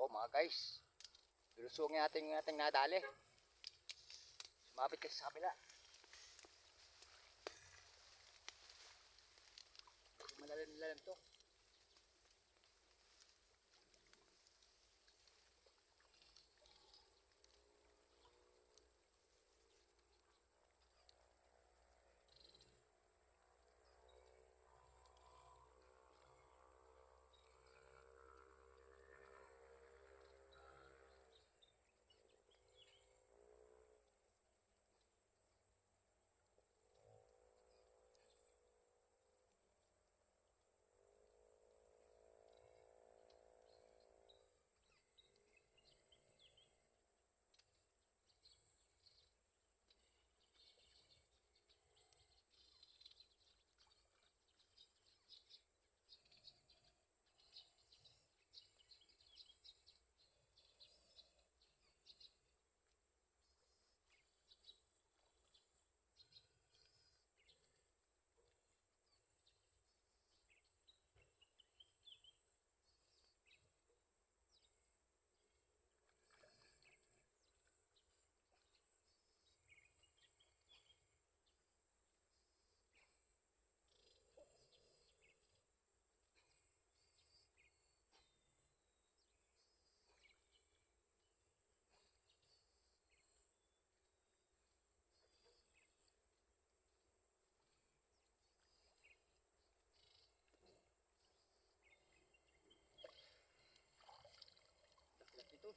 Oh mga guys, lulusungin ating nadali. Sumabit kasi sa kabila. Malalim to. Ito.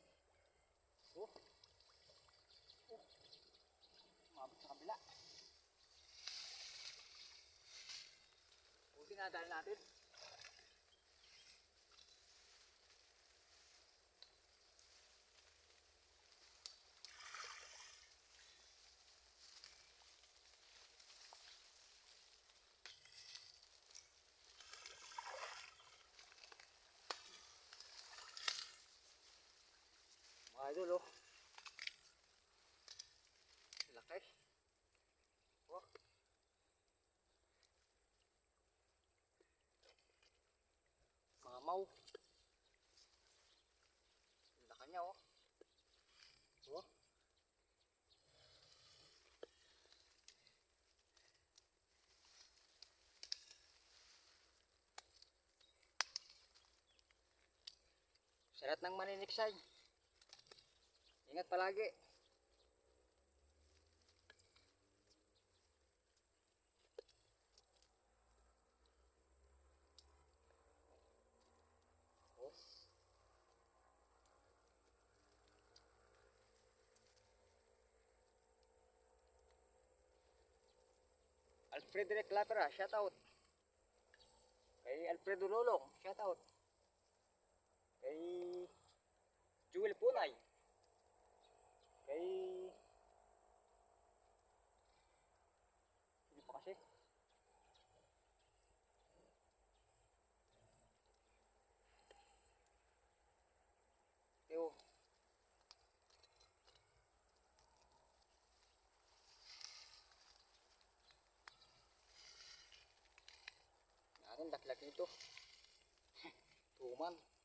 Oh. Oh. Sumabit sa kabila. Buti nadali natin. Mga idol oh. Laki. Oh. Mamaw. Laki niya oh. Oh. Sarat ng maniniksay. Ingat palagi. Oh. Alfred Reclapera, shout out. Kay Alfredo Lolong, shout out. Kay Jewel Punay. Kay hindi pa kasi. Yo. Yan, laki-laki nito. Tuman.